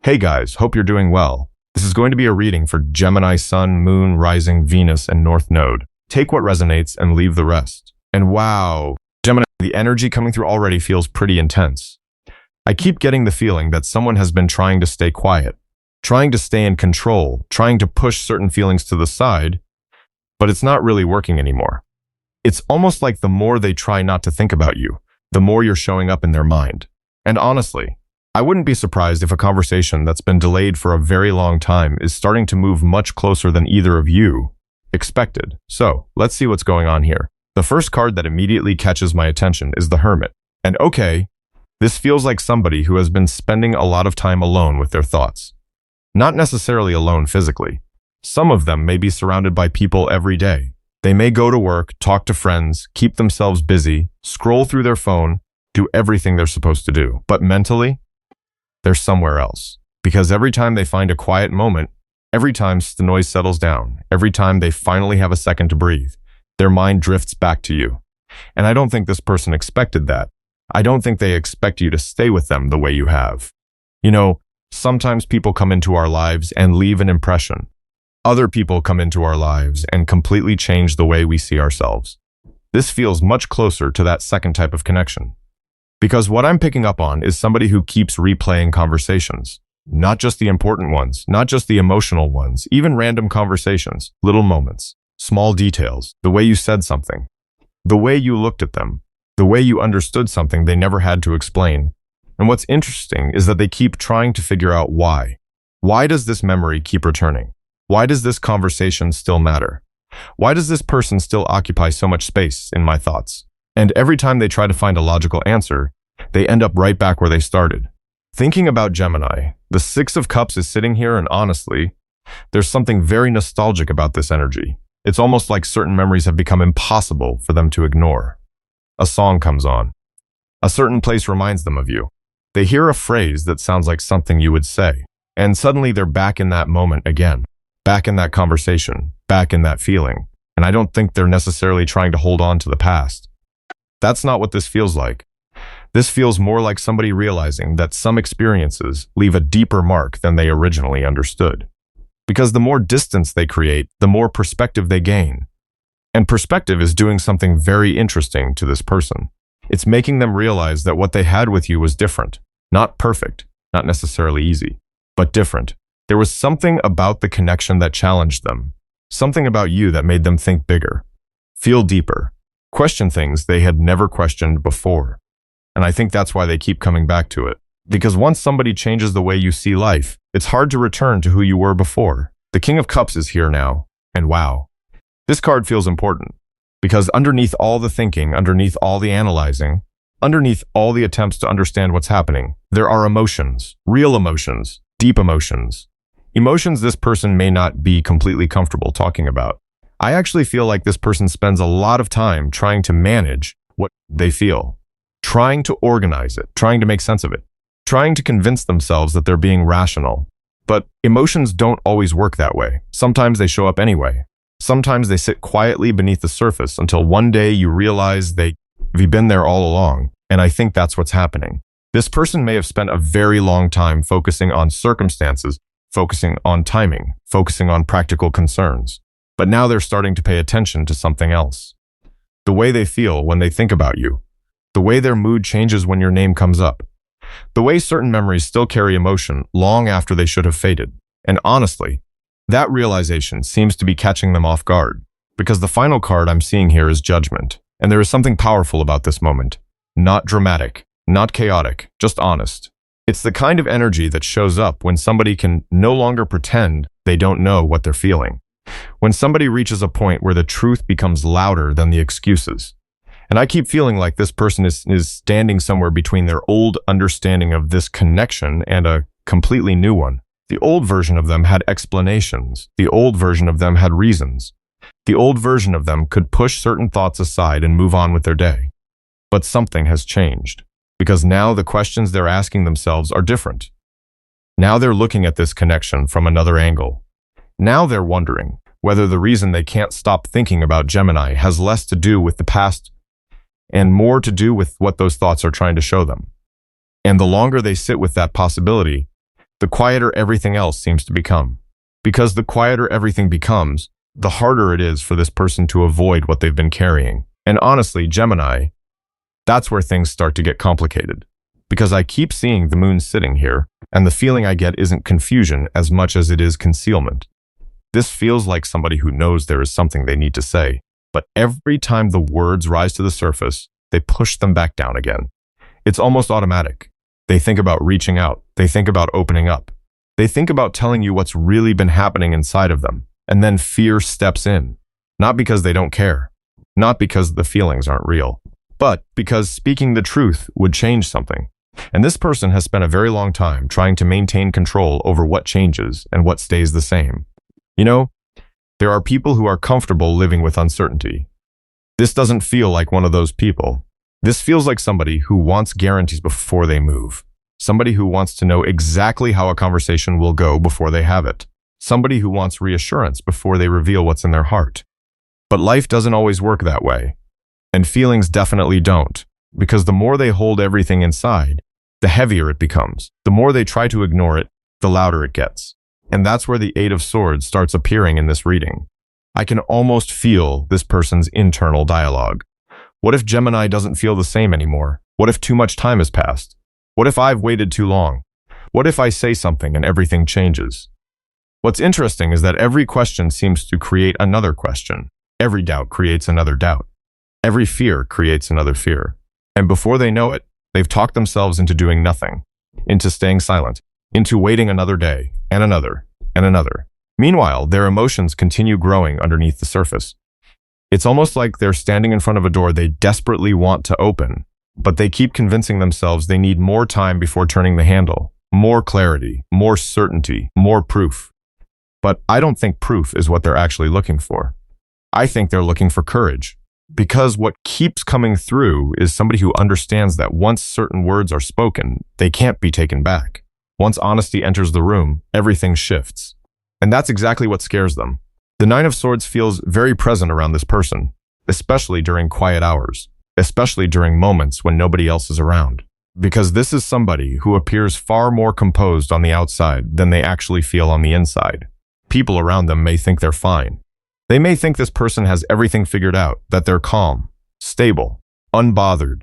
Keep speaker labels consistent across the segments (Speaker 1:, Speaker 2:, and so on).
Speaker 1: Hey guys, hope you're doing well. This is going to be a reading for Gemini, Sun, Moon, Rising, Venus, and North Node. Take what resonates and leave the rest. And wow, Gemini, the energy coming through already feels pretty intense. I keep getting the feeling that someone has been trying to stay quiet, trying to stay in control, trying to push certain feelings to the side, but it's not really working anymore. It's almost like the more they try not to think about you, the more you're showing up in their mind. And honestly, I wouldn't be surprised if a conversation that's been delayed for a very long time is starting to move much closer than either of you expected. So, let's see what's going on here. The first card that immediately catches my attention is the Hermit. And okay, this feels like somebody who has been spending a lot of time alone with their thoughts. Not necessarily alone physically. Some of them may be surrounded by people every day. They may go to work, talk to friends, keep themselves busy, scroll through their phone, do everything they're supposed to do. But mentally, they're somewhere else. Because every time they find a quiet moment, every time the noise settles down, every time they finally have a second to breathe, their mind drifts back to you. And I don't think this person expected that. I don't think they expect you to stay with them the way you have. You know, sometimes people come into our lives and leave an impression. Other people come into our lives and completely change the way we see ourselves. This feels much closer to that second type of connection. Because what I'm picking up on is somebody who keeps replaying conversations. Not just the important ones, not just the emotional ones, even random conversations, little moments, small details, the way you said something, the way you looked at them, the way you understood something they never had to explain. And what's interesting is that they keep trying to figure out why. Why does this memory keep returning? Why does this conversation still matter? Why does this person still occupy so much space in my thoughts? And every time they try to find a logical answer, they end up right back where they started. Thinking about Gemini, the Six of Cups is sitting here, and honestly, there's something very nostalgic about this energy. It's almost like certain memories have become impossible for them to ignore. A song comes on. A certain place reminds them of you. They hear a phrase that sounds like something you would say, and suddenly they're back in that moment again, back in that conversation, back in that feeling. And I don't think they're necessarily trying to hold on to the past. That's not what this feels like. This feels more like somebody realizing that some experiences leave a deeper mark than they originally understood. Because the more distance they create, the more perspective they gain. And perspective is doing something very interesting to this person. It's making them realize that what they had with you was different. Not perfect, not necessarily easy, but different. There was something about the connection that challenged them. Something about you that made them think bigger, feel deeper, question things they had never questioned before. And I think that's why they keep coming back to it. Because once somebody changes the way you see life, it's hard to return to who you were before. The King of Cups is here now, and wow. This card feels important. Because underneath all the thinking, underneath all the analyzing, underneath all the attempts to understand what's happening, there are emotions, real emotions, deep emotions. Emotions this person may not be completely comfortable talking about. I actually feel like this person spends a lot of time trying to manage what they feel, trying to organize it, trying to make sense of it, trying to convince themselves that they're being rational. But emotions don't always work that way. Sometimes they show up anyway. Sometimes they sit quietly beneath the surface until one day you realize they've been there all along. And I think that's what's happening. This person may have spent a very long time focusing on circumstances, focusing on timing, focusing on practical concerns. But now they're starting to pay attention to something else. The way they feel when they think about you. The way their mood changes when your name comes up. The way certain memories still carry emotion long after they should have faded. And honestly, that realization seems to be catching them off guard. Because the final card I'm seeing here is Judgment. And there is something powerful about this moment. Not dramatic, not chaotic, just honest. It's the kind of energy that shows up when somebody can no longer pretend they don't know what they're feeling. When somebody reaches a point where the truth becomes louder than the excuses. And I keep feeling like this person is standing somewhere between their old understanding of this connection and a completely new one. The old version of them had explanations. The old version of them had reasons. The old version of them could push certain thoughts aside and move on with their day. But something has changed. Because now the questions they're asking themselves are different. Now they're looking at this connection from another angle. Now they're wondering whether the reason they can't stop thinking about Gemini has less to do with the past and more to do with what those thoughts are trying to show them. And the longer they sit with that possibility, the quieter everything else seems to become. Because the quieter everything becomes, the harder it is for this person to avoid what they've been carrying. And honestly, Gemini, that's where things start to get complicated. Because I keep seeing the moon sitting here, and the feeling I get isn't confusion as much as it is concealment. This feels like somebody who knows there is something they need to say, but every time the words rise to the surface, they push them back down again. It's almost automatic. They think about reaching out. They think about opening up. They think about telling you what's really been happening inside of them, and then fear steps in. Not because they don't care, not because the feelings aren't real, but because speaking the truth would change something. And this person has spent a very long time trying to maintain control over what changes and what stays the same. You know, there are people who are comfortable living with uncertainty. This doesn't feel like one of those people. This feels like somebody who wants guarantees before they move. Somebody who wants to know exactly how a conversation will go before they have it. Somebody who wants reassurance before they reveal what's in their heart. But life doesn't always work that way. And feelings definitely don't. Because the more they hold everything inside, the heavier it becomes. The more they try to ignore it, the louder it gets. And that's where the Eight of Swords starts appearing in this reading. I can almost feel this person's internal dialogue. What if Gemini doesn't feel the same anymore? What if too much time has passed? What if I've waited too long? What if I say something and everything changes? What's interesting is that every question seems to create another question. Every doubt creates another doubt. Every fear creates another fear. And before they know it, they've talked themselves into doing nothing, into staying silent, into waiting another day, and another, and another. Meanwhile, their emotions continue growing underneath the surface. It's almost like they're standing in front of a door they desperately want to open, but they keep convincing themselves they need more time before turning the handle, more clarity, more certainty, more proof. But I don't think proof is what they're actually looking for. I think they're looking for courage. Because what keeps coming through is somebody who understands that once certain words are spoken, they can't be taken back. Once honesty enters the room, everything shifts. And that's exactly what scares them. The Nine of Swords feels very present around this person, especially during quiet hours, especially during moments when nobody else is around. Because this is somebody who appears far more composed on the outside than they actually feel on the inside. People around them may think they're fine. They may think this person has everything figured out, that they're calm, stable, unbothered.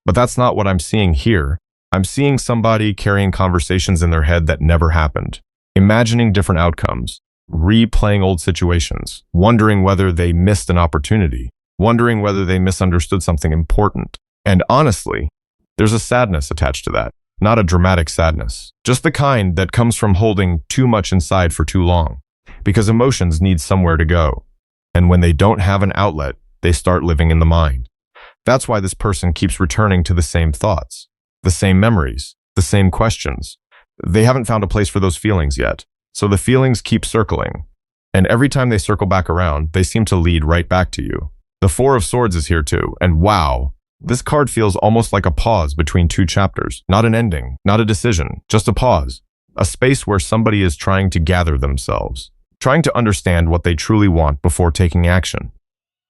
Speaker 1: But that's not what I'm seeing here. I'm seeing somebody carrying conversations in their head that never happened, imagining different outcomes, replaying old situations, wondering whether they missed an opportunity, wondering whether they misunderstood something important. And honestly, there's a sadness attached to that, not a dramatic sadness, just the kind that comes from holding too much inside for too long. Because emotions need somewhere to go. And when they don't have an outlet, they start living in the mind. That's why this person keeps returning to the same thoughts, the same memories, the same questions. They haven't found a place for those feelings yet. So the feelings keep circling. And every time they circle back around, they seem to lead right back to you. The Four of Swords is here too. And wow, this card feels almost like a pause between two chapters. Not an ending, not a decision, just a pause. A space where somebody is trying to gather themselves. Trying to understand what they truly want before taking action.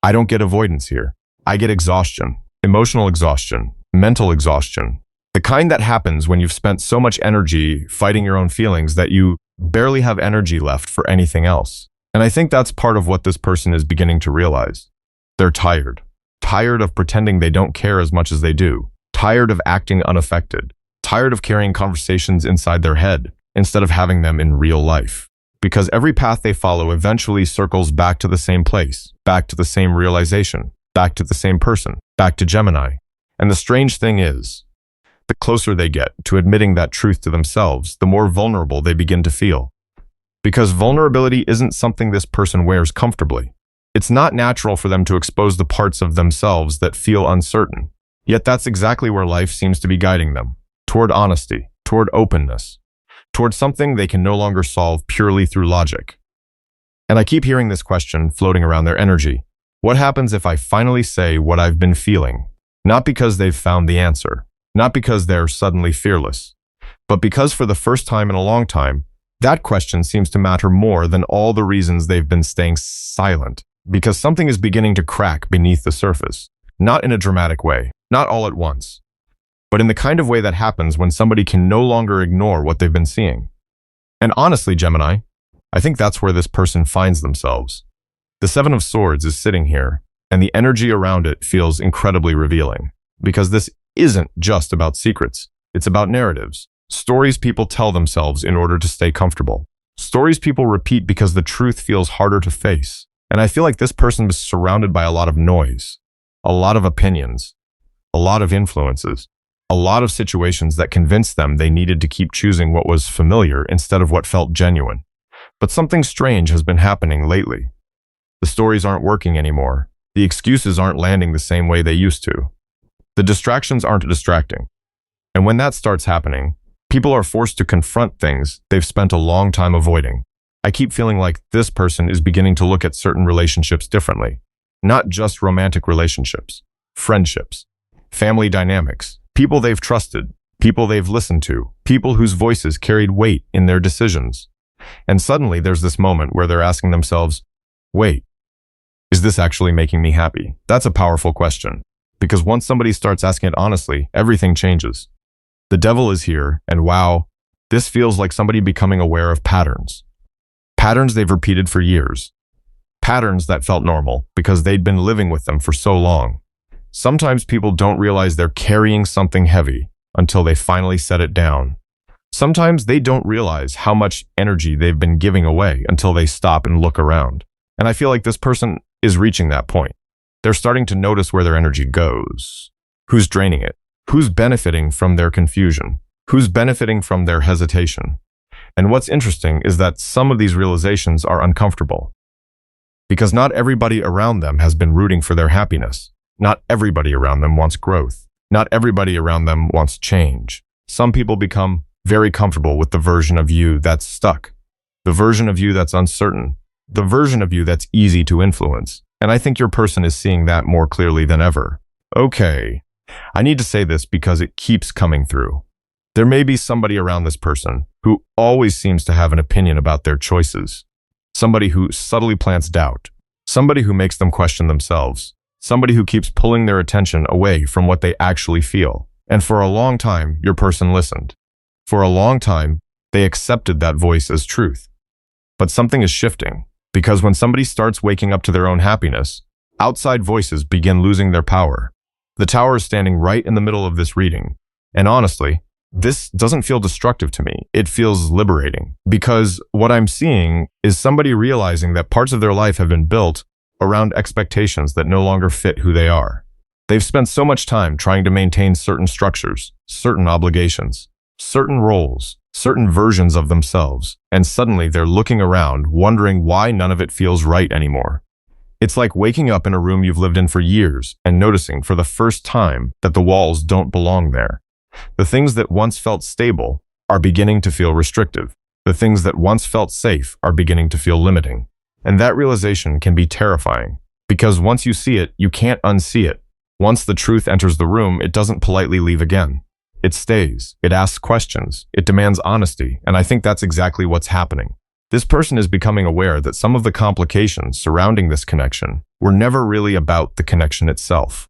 Speaker 1: I don't get avoidance here. I get exhaustion, emotional exhaustion, mental exhaustion. The kind that happens when you've spent so much energy fighting your own feelings that you barely have energy left for anything else. And I think that's part of what this person is beginning to realize. They're tired. Tired of pretending they don't care as much as they do. Tired of acting unaffected. Tired of carrying conversations inside their head instead of having them in real life. Because every path they follow eventually circles back to the same place, back to the same realization, back to the same person, back to Gemini. And the strange thing is, the closer they get to admitting that truth to themselves, the more vulnerable they begin to feel. Because vulnerability isn't something this person wears comfortably. It's not natural for them to expose the parts of themselves that feel uncertain. Yet that's exactly where life seems to be guiding them, toward honesty, toward openness. Towards something they can no longer solve purely through logic. And I keep hearing this question floating around their energy. What happens if I finally say what I've been feeling? Not because they've found the answer, not because they're suddenly fearless, but because for the first time in a long time, that question seems to matter more than all the reasons they've been staying silent. Because something is beginning to crack beneath the surface. Not in a dramatic way, not all at once. But in the kind of way that happens when somebody can no longer ignore what they've been seeing. And honestly, Gemini, I think that's where this person finds themselves. The Seven of Swords is sitting here, and the energy around it feels incredibly revealing. Because this isn't just about secrets. It's about narratives. Stories people tell themselves in order to stay comfortable. Stories people repeat because the truth feels harder to face. And I feel like this person is surrounded by a lot of noise, a lot of opinions, a lot of influences, a lot of situations that convinced them they needed to keep choosing what was familiar instead of what felt genuine. But something strange has been happening lately. The stories aren't working anymore. The excuses aren't landing the same way they used to. The distractions aren't distracting. And when that starts happening, people are forced to confront things they've spent a long time avoiding. I keep feeling like this person is beginning to look at certain relationships differently. Not just romantic relationships, friendships, family dynamics, people they've trusted, people they've listened to, people whose voices carried weight in their decisions. And suddenly there's this moment where they're asking themselves, wait, is this actually making me happy? That's a powerful question. Because once somebody starts asking it honestly, everything changes. The devil is here, and wow, this feels like somebody becoming aware of patterns. Patterns they've repeated for years. Patterns that felt normal because they'd been living with them for so long. Sometimes people don't realize they're carrying something heavy until they finally set it down. Sometimes they don't realize how much energy they've been giving away until they stop and look around. And I feel like this person is reaching that point. They're starting to notice where their energy goes. Who's draining it? Who's benefiting from their confusion? Who's benefiting from their hesitation? And what's interesting is that some of these realizations are uncomfortable. Because not everybody around them has been rooting for their happiness. Not everybody around them wants growth. Not everybody around them wants change. Some people become very comfortable with the version of you that's stuck. The version of you that's uncertain. The version of you that's easy to influence. And I think your person is seeing that more clearly than ever. Okay, I need to say this because it keeps coming through. There may be somebody around this person who always seems to have an opinion about their choices. Somebody who subtly plants doubt. Somebody who makes them question themselves. Somebody who keeps pulling their attention away from what they actually feel. And for a long time, your person listened. For a long time, they accepted that voice as truth. But something is shifting. Because when somebody starts waking up to their own happiness, outside voices begin losing their power. The tower is standing right in the middle of this reading. And honestly, this doesn't feel destructive to me. It feels liberating. Because what I'm seeing is somebody realizing that parts of their life have been built around expectations that no longer fit who they are. They've spent so much time trying to maintain certain structures, certain obligations, certain roles, certain versions of themselves, and suddenly they're looking around, wondering why none of it feels right anymore. It's like waking up in a room you've lived in for years and noticing for the first time that the walls don't belong there. The things that once felt stable are beginning to feel restrictive. The things that once felt safe are beginning to feel limiting. And that realization can be terrifying, because once you see it, you can't unsee it. Once the truth enters the room, it doesn't politely leave again. It stays, it asks questions, it demands honesty, and I think that's exactly what's happening. This person is becoming aware that some of the complications surrounding this connection were never really about the connection itself.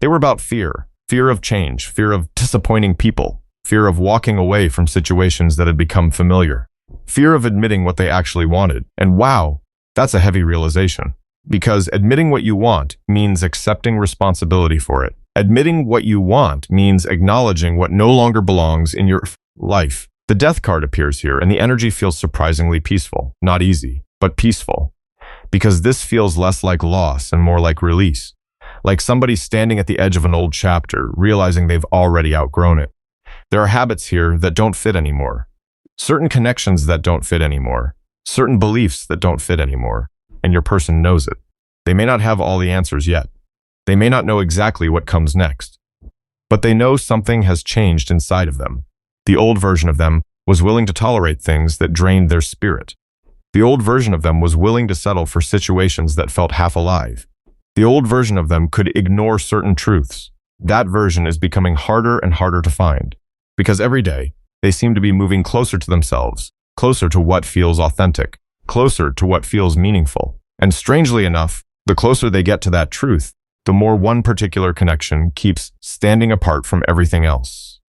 Speaker 1: They were about fear of change, fear of disappointing people, fear of walking away from situations that had become familiar, fear of admitting what they actually wanted. And wow, that's a heavy realization. Because admitting what you want means accepting responsibility for it. Admitting what you want means acknowledging what no longer belongs in your life. The death card appears here, and the energy feels surprisingly peaceful. Not easy, but peaceful. Because this feels less like loss and more like release. Like somebody standing at the edge of an old chapter, realizing they've already outgrown it. There are habits here that don't fit anymore. Certain connections that don't fit anymore. Certain beliefs that don't fit anymore. And your person knows it. They may not have all the answers yet. They may not know exactly what comes next. But they know something has changed inside of them. The old version of them was willing to tolerate things that drained their spirit. The old version of them was willing to settle for situations that felt half alive. The old version of them could ignore certain truths. That version is becoming harder and harder to find. Because every day, they seem to be moving closer to themselves, closer to what feels authentic, closer to what feels meaningful. And strangely enough, the closer they get to that truth, the more one particular connection keeps standing apart from everything else.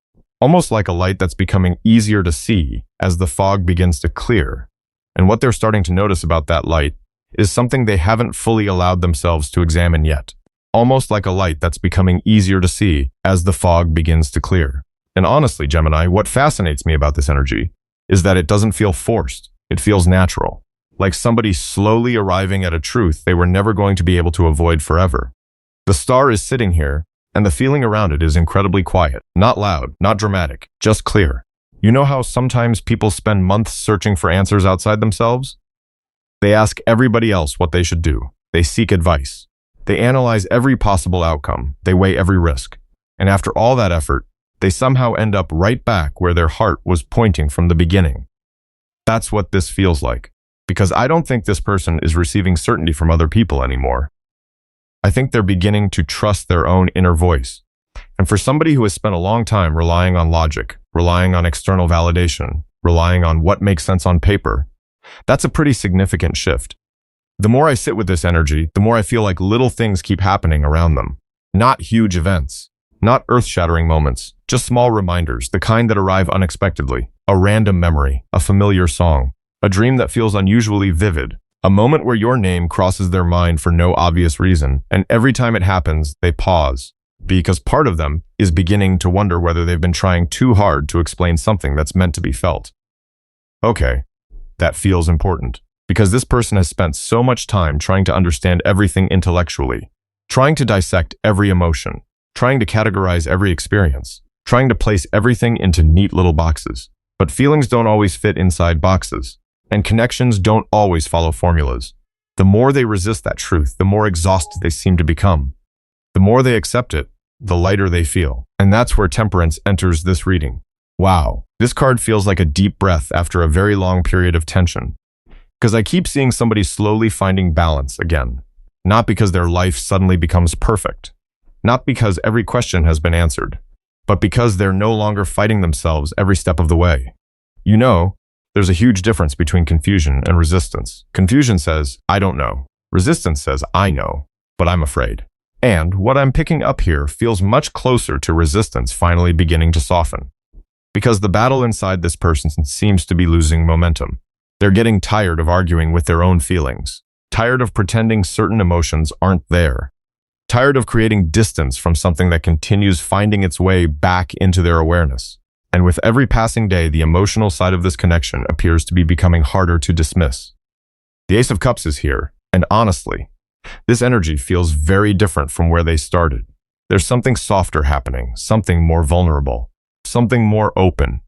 Speaker 1: almost like a light that's becoming easier to see as the fog begins to clear. And what they're starting to notice about that light is something they haven't fully allowed themselves to examine yet. Almost like a light that's becoming easier to see as the fog begins to clear. And honestly, Gemini, what fascinates me about this energy is that it doesn't feel forced. It feels natural, like somebody slowly arriving at a truth they were never going to be able to avoid forever. The star is sitting here, and the feeling around it is incredibly quiet, not loud, not dramatic, just clear. You know how sometimes people spend months searching for answers outside themselves? They ask everybody else what they should do. They seek advice. They analyze every possible outcome. They weigh every risk. And after all that effort, they somehow end up right back where their heart was pointing from the beginning. That's what this feels like. Because I don't think this person is receiving certainty from other people anymore. I think they're beginning to trust their own inner voice. And for somebody who has spent a long time relying on logic, relying on external validation, relying on what makes sense on paper, that's a pretty significant shift. The more I sit with this energy, the more I feel like little things keep happening around them. Not huge events, not earth-shattering moments, just small reminders, the kind that arrive unexpectedly. A random memory, a familiar song, a dream that feels unusually vivid, a moment where your name crosses their mind for no obvious reason, and every time it happens, they pause, because part of them is beginning to wonder whether they've been trying too hard to explain something that's meant to be felt. Okay, that feels important, because this person has spent so much time trying to understand everything intellectually, trying to dissect every emotion, trying to categorize every experience, trying to place everything into neat little boxes. But feelings don't always fit inside boxes, and connections don't always follow formulas. The more they resist that truth, the more exhausted they seem to become. The more they accept it, the lighter they feel. And that's where temperance enters this reading. Wow, this card feels like a deep breath after a very long period of tension. Because I keep seeing somebody slowly finding balance again. Not because their life suddenly becomes perfect. Not because every question has been answered. But because they're no longer fighting themselves every step of the way. You know, there's a huge difference between confusion and resistance. Confusion says, I don't know. Resistance says, I know, but I'm afraid. And what I'm picking up here feels much closer to resistance finally beginning to soften. Because the battle inside this person seems to be losing momentum. They're getting tired of arguing with their own feelings. Tired of pretending certain emotions aren't there. Tired of creating distance from something that continues finding its way back into their awareness. And with every passing day, the emotional side of this connection appears to be becoming harder to dismiss. The Ace of Cups is here, and honestly, this energy feels very different from where they started. There's something softer happening, something more vulnerable, something more open.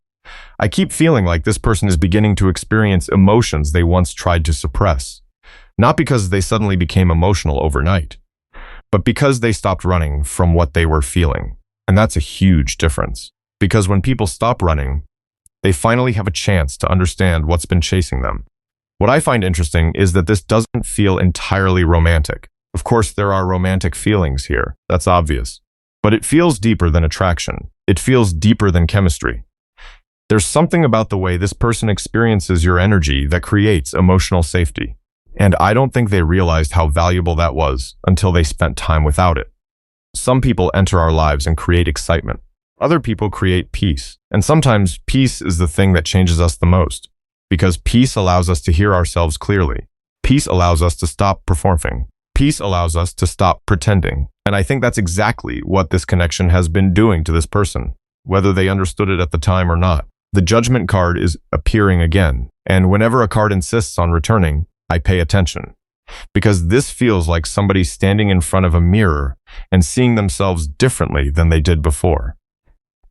Speaker 1: I keep feeling like this person is beginning to experience emotions they once tried to suppress. Not because they suddenly became emotional overnight, but because they stopped running from what they were feeling. And that's a huge difference. Because when people stop running, they finally have a chance to understand what's been chasing them. What I find interesting is that this doesn't feel entirely romantic. Of course, there are romantic feelings here. That's obvious. But it feels deeper than attraction. It feels deeper than chemistry. There's something about the way this person experiences your energy that creates emotional safety. And I don't think they realized how valuable that was until they spent time without it. Some people enter our lives and create excitement. Other people create peace. And sometimes peace is the thing that changes us the most. Because peace allows us to hear ourselves clearly. Peace allows us to stop performing. Peace allows us to stop pretending. And I think that's exactly what this connection has been doing to this person, whether they understood it at the time or not. The Judgment card is appearing again. And whenever a card insists on returning, I pay attention, because this feels like somebody standing in front of a mirror and seeing themselves differently than they did before.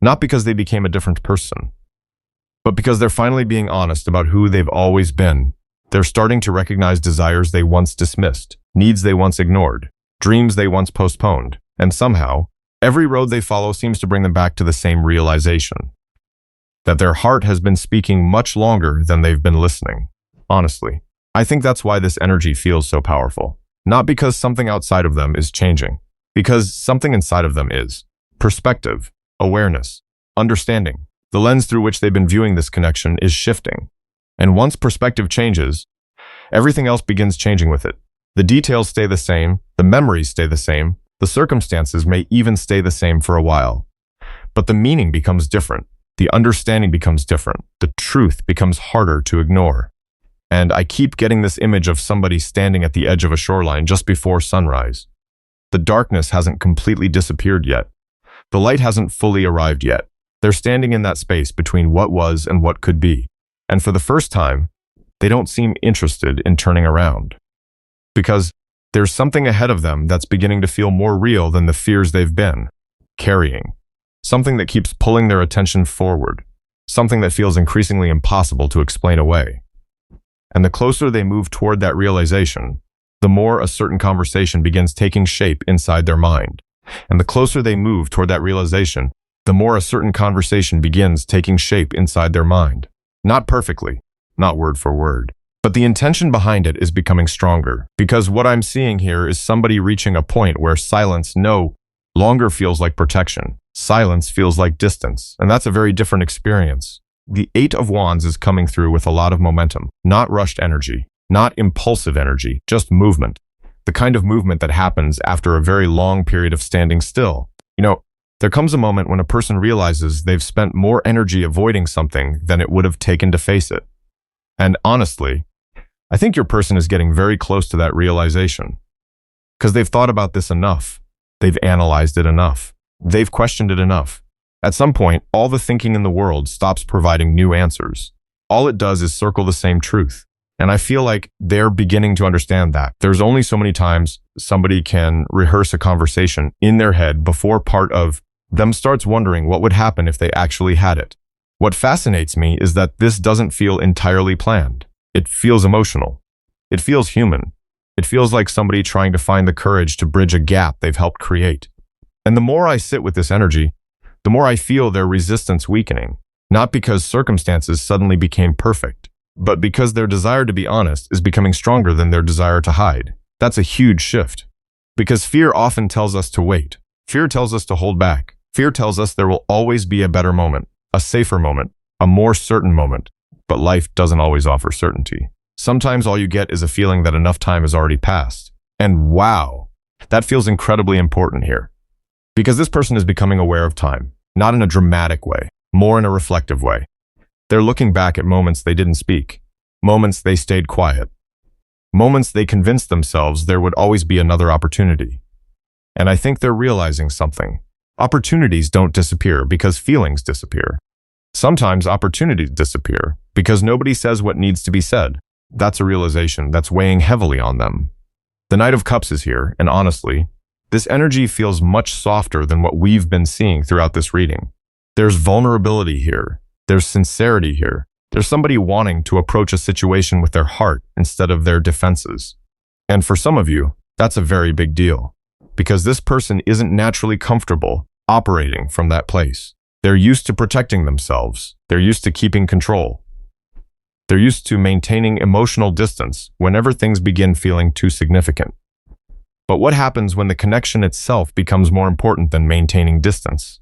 Speaker 1: Not because they became a different person, but because they're finally being honest about who they've always been. They're starting to recognize desires they once dismissed, needs they once ignored, dreams they once postponed, and somehow, every road they follow seems to bring them back to the same realization. That their heart has been speaking much longer than they've been listening. Honestly. I think that's why this energy feels so powerful. Not because something outside of them is changing, because something inside of them is. Perspective, awareness, understanding. The lens through which they've been viewing this connection is shifting. And once perspective changes, everything else begins changing with it. The details stay the same, the memories stay the same, the circumstances may even stay the same for a while. But the meaning becomes different. The understanding becomes different. The truth becomes harder to ignore. And I keep getting this image of somebody standing at the edge of a shoreline just before sunrise. The darkness hasn't completely disappeared yet. The light hasn't fully arrived yet. They're standing in that space between what was and what could be. And for the first time, they don't seem interested in turning around. Because there's something ahead of them that's beginning to feel more real than the fears they've been carrying. Something that keeps pulling their attention forward. Something that feels increasingly impossible to explain away. And the closer they move toward that realization, the more a certain conversation begins taking shape inside their mind. And the closer they move toward that realization, the more a certain conversation begins taking shape inside their mind. Not perfectly, not word for word, but the intention behind it is becoming stronger. Because what I'm seeing here is somebody reaching a point where silence no longer feels like protection. Silence feels like distance, and that's a very different experience. The Eight of Wands is coming through with a lot of momentum, not rushed energy, not impulsive energy, just movement. The kind of movement that happens after a very long period of standing still. There comes a moment when a person realizes they've spent more energy avoiding something than it would have taken to face it. And honestly, I think your person is getting very close to that realization. Because they've thought about this enough. They've analyzed it enough. They've questioned it enough. At some point, all the thinking in the world stops providing new answers. All it does is circle the same truth. And I feel like they're beginning to understand that. There's only so many times somebody can rehearse a conversation in their head before part of them starts wondering what would happen if they actually had it. What fascinates me is that this doesn't feel entirely planned. It feels emotional. It feels human. It feels like somebody trying to find the courage to bridge a gap they've helped create. And the more I sit with this energy, the more I feel their resistance weakening. Not because circumstances suddenly became perfect, but because their desire to be honest is becoming stronger than their desire to hide. That's a huge shift. Because fear often tells us to wait. Fear tells us to hold back. Fear tells us there will always be a better moment, a safer moment, a more certain moment. But life doesn't always offer certainty. Sometimes all you get is a feeling that enough time has already passed. And wow, that feels incredibly important here. Because this person is becoming aware of time, not in a dramatic way, more in a reflective way. They're looking back at moments they didn't speak, moments they stayed quiet, moments they convinced themselves there would always be another opportunity. And I think they're realizing something. Opportunities don't disappear because feelings disappear. Sometimes opportunities disappear because nobody says what needs to be said. That's a realization that's weighing heavily on them. The Knight of Cups is here, and honestly, this energy feels much softer than what we've been seeing throughout this reading. There's vulnerability here. There's sincerity here. There's somebody wanting to approach a situation with their heart instead of their defenses. And for some of you, that's a very big deal. Because this person isn't naturally comfortable operating from that place. They're used to protecting themselves. They're used to keeping control. They're used to maintaining emotional distance whenever things begin feeling too significant. But what happens when the connection itself becomes more important than maintaining distance?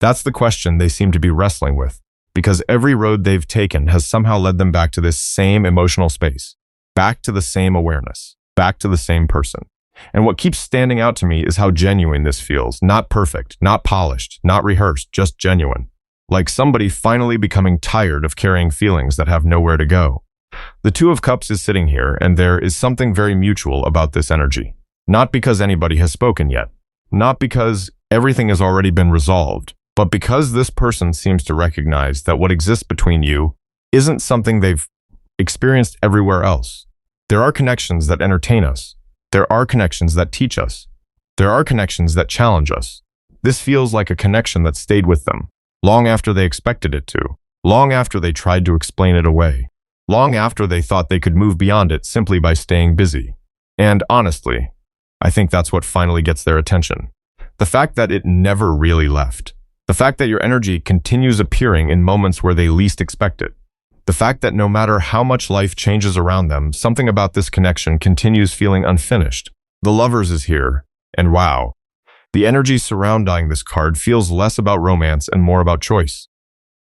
Speaker 1: That's the question they seem to be wrestling with, because every road they've taken has somehow led them back to this same emotional space, back to the same awareness, back to the same person. And what keeps standing out to me is how genuine this feels. Not perfect, not polished, not rehearsed, just genuine. Like somebody finally becoming tired of carrying feelings that have nowhere to go. The Two of Cups is sitting here, and there is something very mutual about this energy. Not because anybody has spoken yet. Not because everything has already been resolved. But because this person seems to recognize that what exists between you isn't something they've experienced everywhere else. There are connections that entertain us. There are connections that teach us. There are connections that challenge us. This feels like a connection that stayed with them, long after they expected it to, long after they tried to explain it away, long after they thought they could move beyond it simply by staying busy. And honestly, I think that's what finally gets their attention. The fact that it never really left. The fact that your energy continues appearing in moments where they least expect it. The fact that no matter how much life changes around them, something about this connection continues feeling unfinished. The Lovers is here, and wow, the energy surrounding this card feels less about romance and more about choice.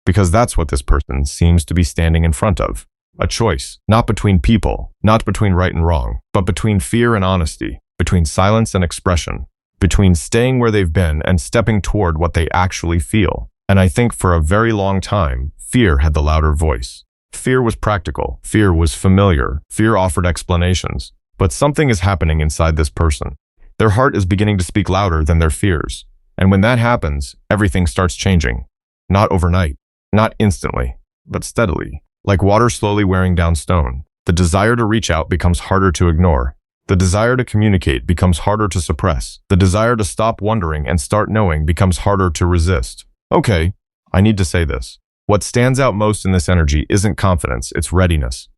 Speaker 1: Because that's what this person seems to be standing in front of. A choice, not between people, not between right and wrong, but between fear and honesty, between silence and expression, between staying where they've been and stepping toward what they actually feel. And I think for a very long time, fear had the louder voice. Fear was practical. Fear was familiar. Fear offered explanations. But something is happening inside this person. Their heart is beginning to speak louder than their fears. And when that happens, everything starts changing. Not overnight, not instantly, but steadily. Like water slowly wearing down stone, the desire to reach out becomes harder to ignore. The desire to communicate becomes harder to suppress. The desire to stop wondering and start knowing becomes harder to resist. Okay, I need to say this. What stands out most in this energy isn't confidence, it's readiness.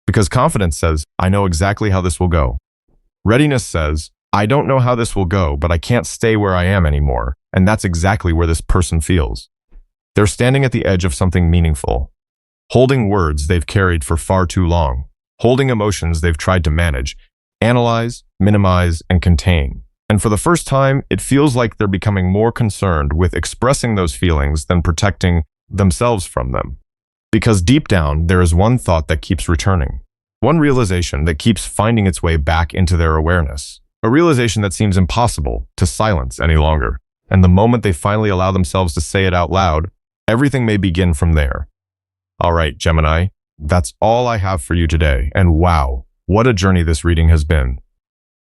Speaker 1: Because confidence says, I know exactly how this will go. Readiness says, I don't know how this will go, but I can't stay where I am anymore. And that's exactly where this person feels. They're standing at the edge of something meaningful, holding words they've carried for far too long, holding emotions they've tried to manage, analyze, minimize, and contain. And for the first time, it feels like they're becoming more concerned with expressing those feelings than protecting themselves from them. Because deep down, there is one thought that keeps returning, one realization that keeps finding its way back into their awareness, a realization that seems impossible to silence any longer. And the moment they finally allow themselves to say it out loud, everything may begin from there. All right, Gemini, that's all I have for you today. And wow, what a journey this reading has been.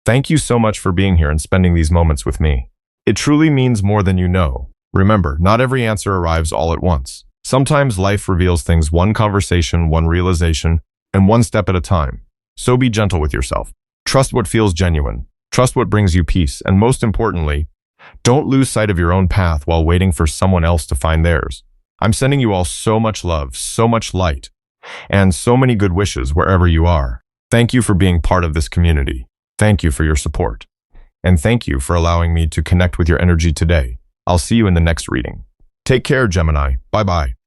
Speaker 1: Thank you so much for being here and spending these moments with me. It truly means more than you know. Remember, not every answer arrives all at once. Sometimes life reveals things one conversation, one realization, and one step at a time. So be gentle with yourself. Trust what feels genuine. Trust what brings you peace. And most importantly, don't lose sight of your own path while waiting for someone else to find theirs. I'm sending you all so much love, so much light, and so many good wishes wherever you are. Thank you for being part of this community. Thank you for your support. And thank you for allowing me to connect with your energy today. I'll see you in the next reading. Take care, Gemini. Bye-bye.